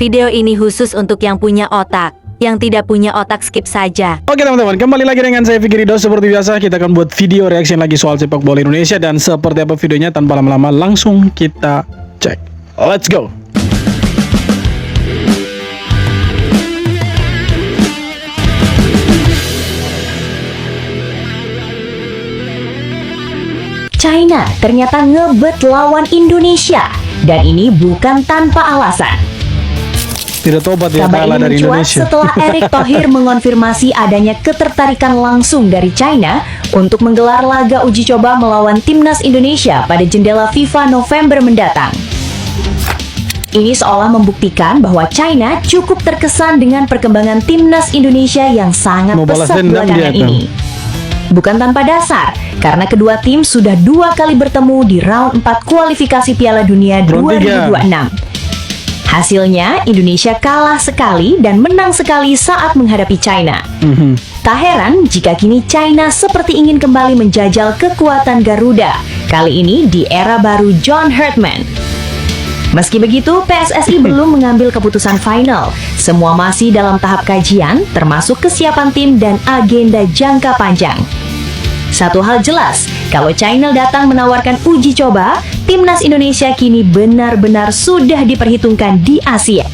Video ini khusus untuk yang punya otak. Yang tidak punya otak skip saja. Oke teman-teman, kembali lagi dengan saya Fikri Ridho. Seperti biasa kita akan buat video reaction lagi soal sepak bola Indonesia. Dan seperti apa videonya, tanpa lama-lama langsung kita cek. Let's go. China ternyata ngebet lawan Indonesia, dan ini bukan tanpa alasan. Tidak tobat ya Kabar kalah ini dari mencuat Indonesia. setelah Erick Thohir mengonfirmasi adanya ketertarikan langsung dari China untuk menggelar laga uji coba melawan timnas Indonesia pada jendela FIFA November mendatang. Ini seolah membuktikan bahwa China cukup terkesan dengan perkembangan timnas Indonesia yang sangat Mau balas pesat dendam belakangan dia tuh. ini. Bukan tanpa dasar, karena kedua tim sudah 2 kali bertemu di round 4 kualifikasi Piala Dunia Round 2026. Hasilnya, Indonesia kalah sekali dan menang sekali saat menghadapi China. Tak heran jika kini China seperti ingin kembali menjajal kekuatan Garuda, kali ini di era baru John Herdman. Meski begitu, PSSI belum mengambil keputusan final. Semua masih dalam tahap kajian, termasuk kesiapan tim dan agenda jangka panjang. Satu hal jelas, kalau China datang menawarkan uji coba, timnas Indonesia kini benar-benar sudah diperhitungkan di Asia.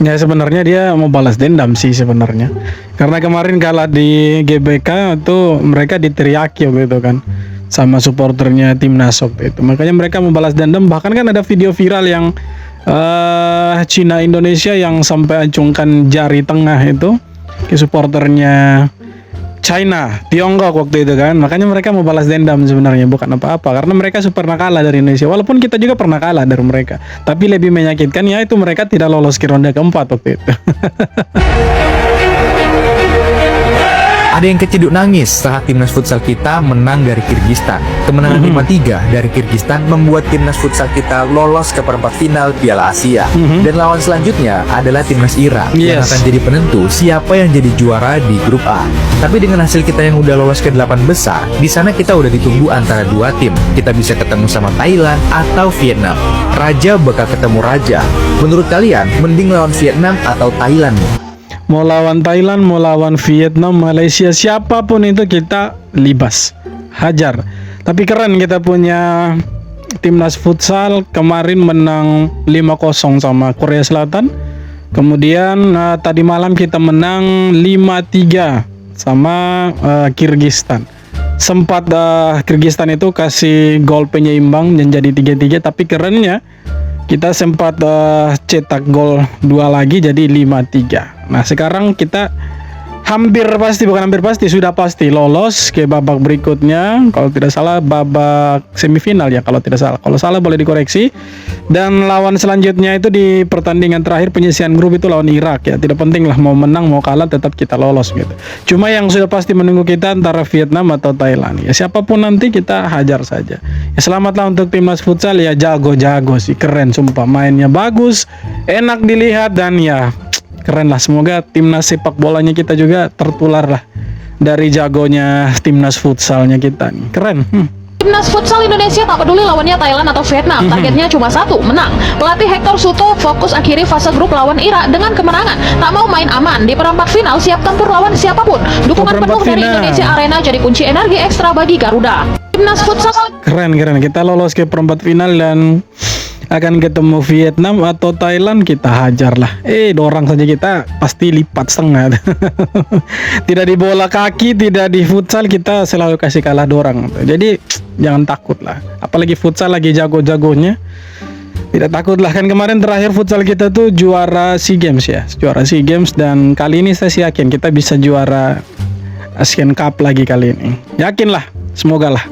Ya sebenarnya dia mau balas dendam sih sebenarnya. Karena kemarin kalah di GBK itu mereka diteriaki gitu kan sama supporternya timnas waktu itu. Makanya mereka mau balas dendam. Bahkan kan ada video viral yang Cina Indonesia yang sampai acungkan jari tengah itu ke supporternya China, Tiongkok waktu itu kan. Makanya mereka mau balas dendam sebenarnya, bukan apa-apa. Karena mereka pernah kalah dari Indonesia. Walaupun kita juga pernah kalah dari mereka. Tapi lebih menyakitkan ya itu mereka tidak lolos ke ronde keempat waktu itu. Ada yang keciduk nangis saat timnas futsal kita menang dari Kirgistan. Kemenangan 5-3 dari Kirgistan membuat timnas futsal kita lolos ke perempat final Piala Asia. Dan lawan selanjutnya adalah timnas Irak yang akan jadi penentu siapa yang jadi juara di grup A. Tapi dengan hasil kita yang udah lolos ke 8 besar, di sana kita udah ditunggu antara 2 tim. Kita bisa ketemu sama Thailand atau Vietnam. Raja bakal ketemu raja. Menurut kalian, mending lawan Vietnam atau Thailand nih? Mau lawan Thailand, mau lawan Vietnam, Malaysia, siapapun itu kita libas, hajar. Tapi keren kita punya timnas futsal kemarin menang 5-0 sama Korea Selatan. Kemudian tadi malam kita menang 5-3 sama Kirgistan. Sempat Kirgistan itu kasih gol penyeimbang menjadi 3-3, tapi kerennya kita sempat cetak gol 2 lagi jadi 5-3. Nah sekarang kita sudah pasti lolos ke babak berikutnya. Kalau tidak salah babak semifinal ya, kalau tidak salah. Kalau salah boleh dikoreksi. Dan lawan selanjutnya itu di pertandingan terakhir penyisihan grup itu lawan Irak ya. Tidak penting lah mau menang mau kalah, tetap kita lolos gitu. Cuma yang sudah pasti menunggu kita antara Vietnam atau Thailand ya. Siapapun nanti kita hajar saja ya. Selamatlah untuk timnas futsal ya, jago-jago sih, keren sumpah, mainnya bagus, enak dilihat, dan ya keren lah. Semoga timnas sepak bolanya kita juga tertular lah dari jagonya timnas futsalnya kita nih. Keren. Timnas futsal Indonesia tak peduli lawannya Thailand atau Vietnam, targetnya cuma satu, menang. Pelatih Hector Suto fokus akhiri fase grup lawan Irak dengan kemenangan. Tak mau main aman, di perempat final siap tempur lawan siapapun. Dukungan penuh dari Indonesia Arena jadi kunci energi ekstra bagi Garuda. Timnas futsal Keren, kita lolos ke perempat final dan akan ketemu Vietnam atau Thailand, kita hajar lah. Dorang saja kita pasti lipat setengah. Tidak di bola kaki, tidak di futsal, kita selalu kasih kalah dorang. Jadi jangan takut lah. Apalagi futsal lagi jago-jagonya. Tidak takut lah, kan kemarin terakhir futsal kita tuh juara SEA Games ya. Juara SEA Games, dan kali ini saya yakin kita bisa juara Asian Cup lagi kali ini. Yakin lah, semoga lah.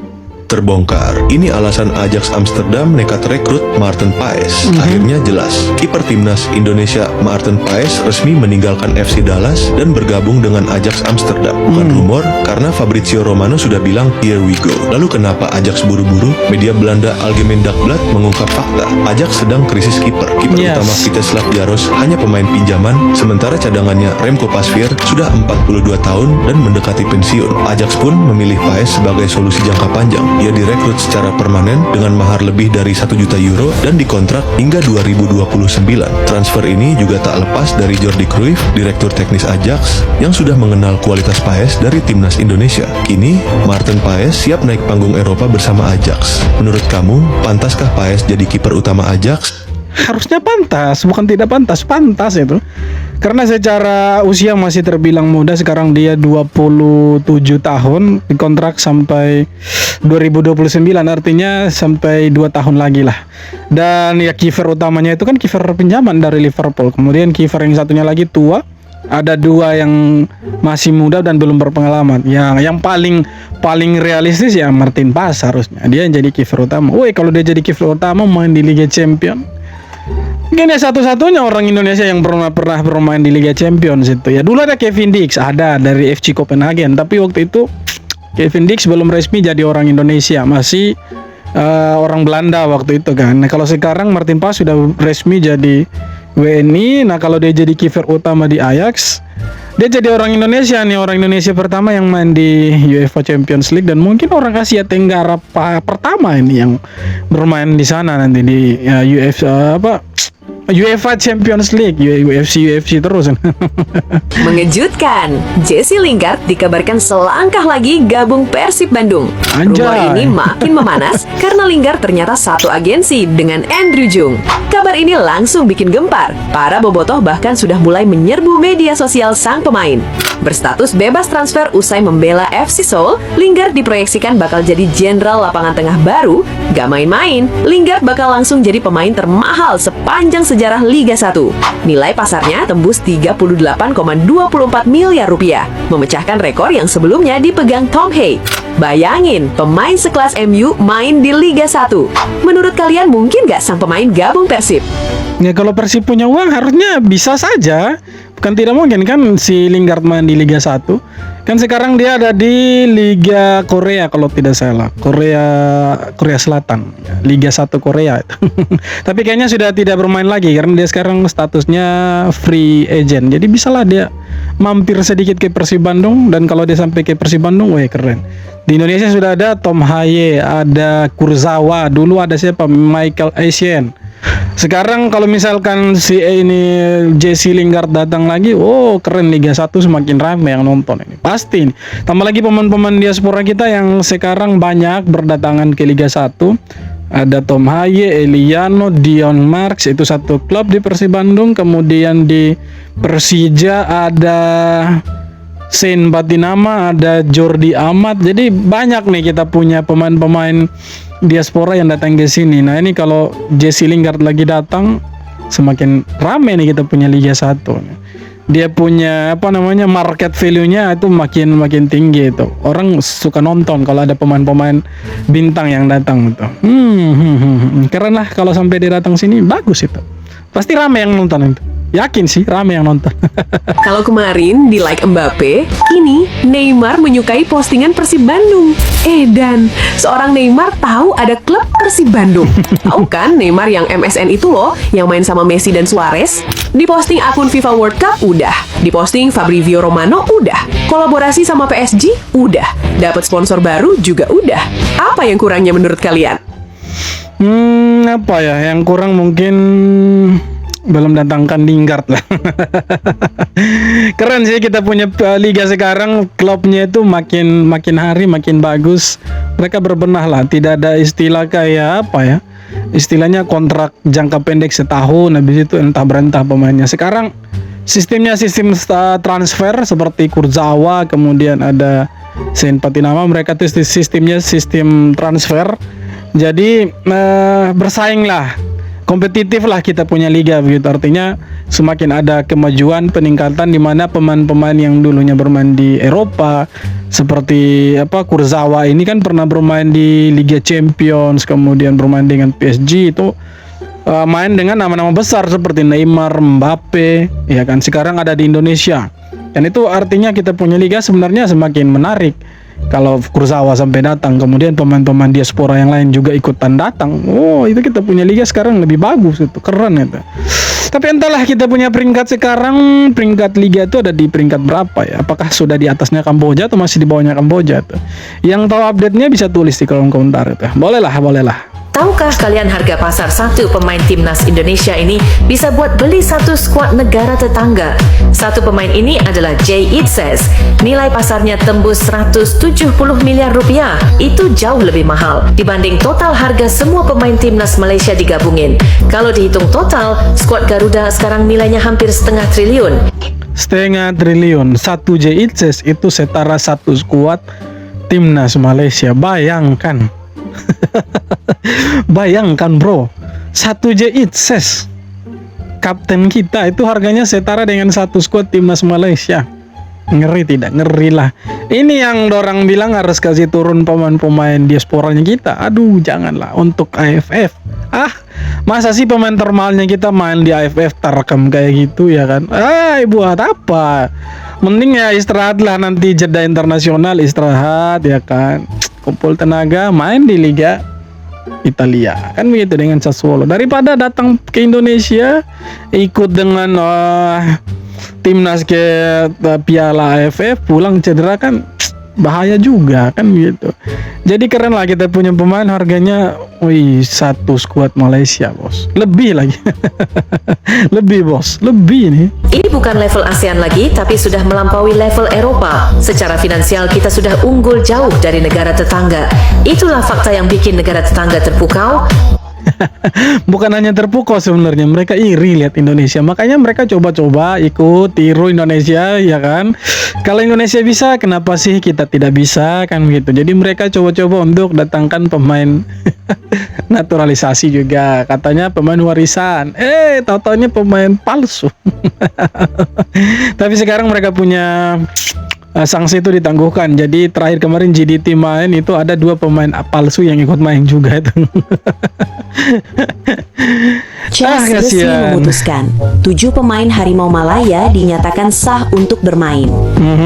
Terbongkar. Ini alasan Ajax Amsterdam nekat rekrut Maarten Paes. Akhirnya jelas. Kiper timnas Indonesia Maarten Paes resmi meninggalkan FC Dallas dan bergabung dengan Ajax Amsterdam. Bukan rumor, karena Fabrizio Romano sudah bilang here we go. Lalu kenapa Ajax buru-buru? Media Belanda Algemeen Dagblad mengungkap fakta. Ajax sedang krisis kiper. Kiper utama Vitesse Jaros hanya pemain pinjaman, sementara cadangannya Remco Pasveer sudah 42 tahun dan mendekati pensiun. Ajax pun memilih Paes sebagai solusi jangka panjang. Ia direkrut secara permanen dengan mahar lebih dari 1 juta euro dan dikontrak hingga 2029. Transfer ini juga tak lepas dari Jordi Cruyff, direktur teknis Ajax, yang sudah mengenal kualitas Paes dari timnas Indonesia. Kini, Maarten Paes siap naik panggung Eropa bersama Ajax. Menurut kamu, pantaskah Paes jadi kiper utama Ajax? Harusnya pantas, bukan tidak pantas, pantas itu. Karena secara usia masih terbilang muda, sekarang dia 27 tahun, dikontrak sampai 2029, artinya sampai 2 tahun lagi lah. Dan ya kiper utamanya itu kan kiper pinjaman dari Liverpool. Kemudian kiper yang satunya lagi tua, ada 2 yang masih muda dan belum berpengalaman. Yang paling realistis ya Martin Paes harusnya. Dia yang jadi kiper utama. Woi, kalau dia jadi kiper utama main di Liga Champions, mungkin ya satu-satunya orang Indonesia yang pernah bermain di Liga Champions itu. Ya dulu ada Kevin Dix, ada dari FC Copenhagen, tapi waktu itu Kevin Dix belum resmi jadi orang Indonesia, masih orang Belanda waktu itu kan. Nah, kalau sekarang Martin Paes sudah resmi jadi WNI. Nah, kalau dia jadi kiper utama di Ajax, dia jadi orang Indonesia nih, orang Indonesia pertama yang main di UEFA Champions League, dan mungkin orang Asia Tenggara pertama ini yang bermain di sana nanti di UEFA Champions League, UFC terus. Mengejutkan, Jesse Lingard dikabarkan selangkah lagi gabung Persib Bandung. Anjay. Rumor ini makin memanas karena Lingard ternyata satu agensi dengan Andrew Jung. Kabar ini langsung bikin gempar. Para bobotoh bahkan sudah mulai menyerbu media sosial sang pemain. Berstatus bebas transfer usai membela FC Seoul, Lingard diproyeksikan bakal jadi jenderal lapangan tengah baru. Gak main-main, Lingard bakal langsung jadi pemain termahal sepanjang sejarah Liga 1. Nilai pasarnya tembus 38,24 miliar rupiah, memecahkan rekor yang sebelumnya dipegang Tom Hay. Bayangin, pemain sekelas MU main di Liga 1. Menurut kalian mungkin gak sang pemain gabung Persib? Ya kalau Persib punya uang harusnya bisa saja. Bukan tidak mungkin kan si Lingard main di Liga 1. Kan sekarang dia ada di Liga Korea kalau tidak salah. Korea Selatan. Liga 1 Korea. Tapi kayaknya sudah tidak bermain lagi karena dia sekarang statusnya free agent. Jadi bisalah dia mampir sedikit ke Persib Bandung, dan kalau dia sampai ke Persib Bandung, wah keren. Di Indonesia sudah ada Tom Haye, ada Kurzawa, dulu ada siapa? Michael Essien. Sekarang kalau misalkan si ini Jesse Lingard datang lagi, oh keren, Liga 1 semakin ramai yang nonton ini. Pasti ini. Tambah lagi pemain-pemain diaspora kita yang sekarang banyak berdatangan ke Liga 1. Ada Tom Haye, Eliano, Dion Marks, itu satu klub di Persib Bandung. Kemudian di Persija ada Sain Batinama, ada Jordi Amat. Jadi banyak nih kita punya pemain-pemain diaspora yang datang ke sini. Nah, ini kalau Jesse Lingard lagi datang, semakin ramai nih kita punya Liga 1. Dia punya market value-nya itu makin tinggi itu. Orang suka nonton kalau ada pemain-pemain bintang yang datang itu. Keren lah kalau sampai dia datang sini, bagus itu. Pasti ramai yang nonton itu. Yakin sih ramai yang nonton. Kalau kemarin di like Mbappe, ini Neymar menyukai postingan Persib Bandung. Dan seorang Neymar tahu ada klub Persib Bandung. Tahu kan Neymar yang MSN itu loh, yang main sama Messi dan Suarez? Di posting akun FIFA World Cup udah, di posting Fabrizio Romano udah, kolaborasi sama PSG udah, dapat sponsor baru juga udah. Apa yang kurangnya menurut kalian? Apa ya? Yang kurang mungkin belum datangkan Lingard lah. Keren sih kita punya liga sekarang, klubnya itu makin hari makin bagus. Mereka berbenah lah, tidak ada istilah kayak apa ya, istilahnya kontrak jangka pendek setahun habis itu entah berentah pemainnya. Sekarang sistemnya sistem transfer seperti Kurzawa, kemudian ada Sain Batinama, mereka tuh sistemnya sistem transfer. Jadi bersaing lah, kompetitif lah kita punya liga begitu. Artinya semakin ada kemajuan, peningkatan di mana pemain-pemain yang dulunya bermain di Eropa seperti Kurzawa ini kan pernah bermain di Liga Champions, kemudian bermain dengan PSG itu main dengan nama-nama besar seperti Neymar, Mbappe, ya kan, sekarang ada di Indonesia. Dan itu artinya kita punya liga sebenarnya semakin menarik. Kalau Kurzawa sampai datang, kemudian pemain-pemain diaspora yang lain juga ikutan datang, oh itu kita punya liga sekarang lebih bagus, itu keren itu. Tapi entahlah kita punya peringkat sekarang, peringkat liga itu ada di peringkat berapa ya? Apakah sudah di atasnya Kamboja atau masih di bawahnya Kamboja tuh? Yang tahu update-nya bisa tulis di kolom komentar itu. Bolehlah. Tahukah kalian harga pasar satu pemain timnas Indonesia ini bisa buat beli satu skuad negara tetangga? Satu pemain ini adalah Jay Itzes. Nilai pasarnya tembus 170 miliar rupiah. Itu jauh lebih mahal dibanding total harga semua pemain timnas Malaysia digabungin. Kalau dihitung total, skuad Garuda sekarang nilainya hampir setengah triliun. Setengah triliun. Satu Jay Itzes itu setara satu skuad timnas Malaysia. Bayangkan. Bayangkan bro, satu J Itzes kapten kita itu harganya setara dengan satu skuad timnas Malaysia. Ngeri tidak? Ngeri lah. Ini yang dorang bilang harus kasih turun pemain-pemain diasporanya kita. Aduh, janganlah untuk AFF. Masa sih pemain termalnya kita main di AFF terekam kayak gitu ya kan? Buat apa? Mending ya istirahat lah, nanti jeda internasional istirahat ya kan, kumpul tenaga main di Liga Italia kan begitu dengan Sassuolo, daripada datang ke Indonesia ikut dengan timnas ke Piala AFF pulang cedera kan bahaya juga kan gitu. Jadi keren lah kita punya pemain harganya, satu skuad Malaysia bos, lebih lagi. Lebih bos, lebih nih. Ini bukan level ASEAN lagi, tapi sudah melampaui level Eropa. Secara finansial kita sudah unggul jauh dari negara tetangga. Itulah fakta yang bikin negara tetangga terpukau. Bukan hanya terpukau sebenarnya, mereka iri lihat Indonesia, makanya mereka coba-coba ikut tiru Indonesia ya kan. Kalau Indonesia bisa, kenapa sih kita tidak bisa kan gitu. Jadi mereka coba-coba untuk datangkan pemain naturalisasi juga, katanya pemain warisan, tahu-taunya pemain palsu. Tapi sekarang mereka punya sanksi itu ditangguhkan. Jadi terakhir kemarin GDT main itu ada 2 pemain palsu yang ikut main juga itu. CAS resmi memutuskan 7 pemain Harimau Malaya dinyatakan sah untuk bermain.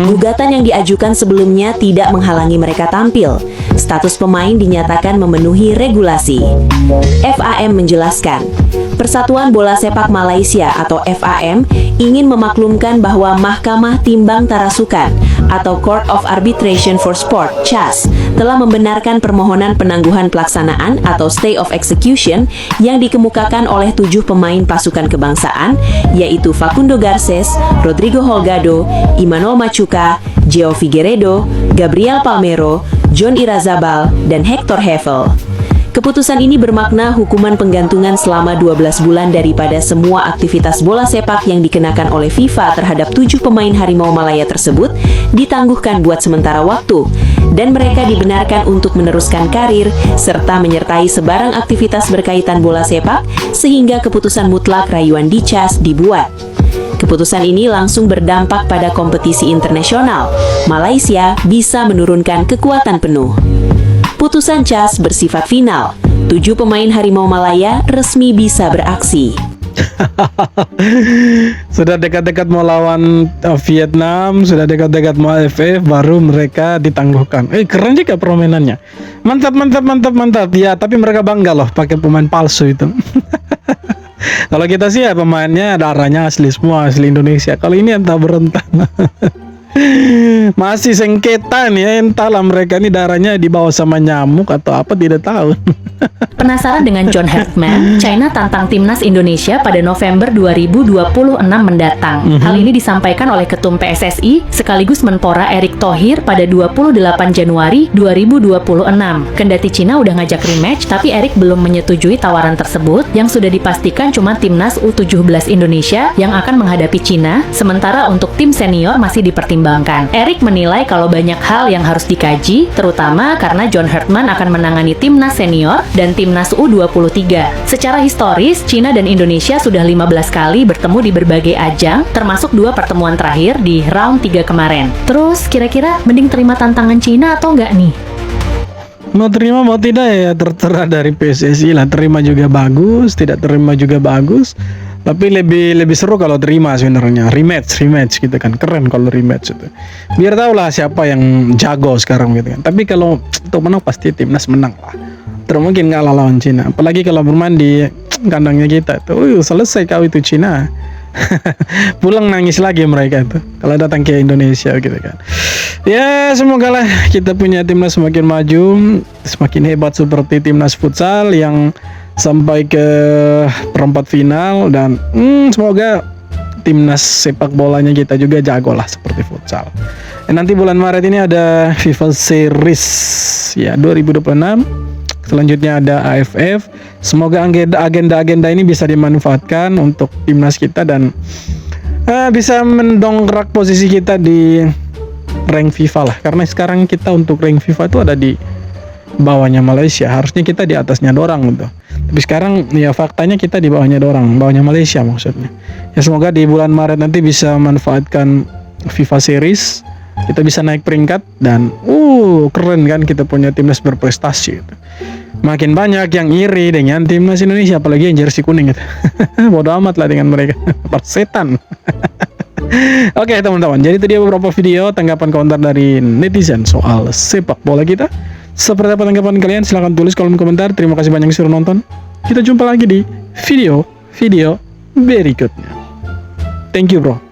Gugatan yang diajukan sebelumnya tidak menghalangi mereka tampil. Status pemain dinyatakan memenuhi regulasi. FAM menjelaskan, Persatuan Bola Sepak Malaysia atau FAM ingin memaklumkan bahwa Mahkamah Timbang Tarasukan atau Court of Arbitration for Sport (CAS) telah membenarkan permohonan penangguhan pelaksanaan atau stay of execution yang dikemukakan oleh 7 pemain pasukan kebangsaan, yaitu Facundo Garces, Rodrigo Holgado, Imanol Machuca, Gio Figueiredo, Gabriel Palmero, John Irazabal, dan Hector Hevel. Keputusan ini bermakna hukuman penggantungan selama 12 bulan daripada semua aktivitas bola sepak yang dikenakan oleh FIFA terhadap 7 pemain Harimau Malaya tersebut ditangguhkan buat sementara waktu, dan mereka dibenarkan untuk meneruskan karir serta menyertai sebarang aktivitas berkaitan bola sepak sehingga keputusan mutlak rayuan di CAS dibuat. Keputusan ini langsung berdampak pada kompetisi internasional. Malaysia bisa menurunkan kekuatan penuh. Putusan CAS bersifat final. 7 pemain Harimau Malaya resmi bisa beraksi. Sudah dekat-dekat mau lawan Vietnam, sudah dekat-dekat mau AFF, baru mereka ditangguhkan. Keren juga permainannya. Mantap. Ya, tapi mereka bangga loh pakai pemain palsu itu. Kalau kita sih ya pemainnya darahnya asli semua, asli Indonesia. Kalau ini entah berentan. Masih sengketan ya, entahlah mereka ini darahnya dibawa sama nyamuk atau apa tidak tahu. Penasaran dengan John Hartman? China tantang timnas Indonesia pada November 2026 mendatang. Hal ini disampaikan oleh Ketum PSSI sekaligus Menpora Erick Thohir pada 28 Januari 2026. Kendati Cina udah ngajak rematch, tapi Erick belum menyetujui tawaran tersebut yang sudah dipastikan cuma timnas U17 Indonesia yang akan menghadapi Cina, sementara untuk tim senior masih dipertimbangkan. Erick menilai kalau banyak hal yang harus dikaji, terutama karena John Hartman akan menangani timnas senior dan timnas U23. Secara historis, Cina dan Indonesia sudah 15 kali bertemu di berbagai ajang, termasuk 2 pertemuan terakhir di round 3 kemarin. Terus, kira-kira mending terima tantangan Cina atau enggak nih? Mau terima mau tidak ya terserah dari PSSI lah. Terima juga bagus, tidak terima juga bagus. Tapi lebih seru kalau terima sebenarnya rematch gitu kan, keren kalau rematch itu. Biar tahu lah siapa yang jago sekarang gitu kan. Tapi kalau untuk menang pasti timnas menang lah. Terus mungkin kalah lawan Cina. Apalagi kalau bermain di kandangnya kita itu, selesai kau itu Cina. Pulang nangis lagi mereka itu kalau datang ke Indonesia gitu kan. Ya semoga lah kita punya timnas semakin maju, semakin hebat seperti timnas futsal yang sampai ke perempat final, dan semoga timnas sepak bolanya kita juga jago lah seperti futsal. Nanti bulan Maret ini ada FIFA Series ya 2026. Selanjutnya ada AFF. Semoga agenda-agenda ini bisa dimanfaatkan untuk timnas kita dan bisa mendongkrak posisi kita di rank FIFA lah. Karena sekarang kita untuk rank FIFA itu ada di bawahnya Malaysia. Harusnya kita di atasnya dorang gitu. Tapi sekarang ya faktanya kita di bawahnya dorang, bawahnya Malaysia maksudnya. Ya semoga di bulan Maret nanti bisa manfaatkan FIFA Series. Kita bisa naik peringkat dan keren kan kita punya timnas berprestasi gitu. Makin banyak yang iri dengan timnas Indonesia, apalagi yang jersey kuning gitu. Bodoh amat lah dengan mereka. Persetan. Oke teman-teman, jadi itu dia beberapa video tanggapan komentar dari netizen soal sepak bola kita. Seperti apa tanggapan kalian? Silahkan tulis kolom komentar. Terima kasih banyak yang sudah nonton. Kita jumpa lagi di video berikutnya. Thank you bro.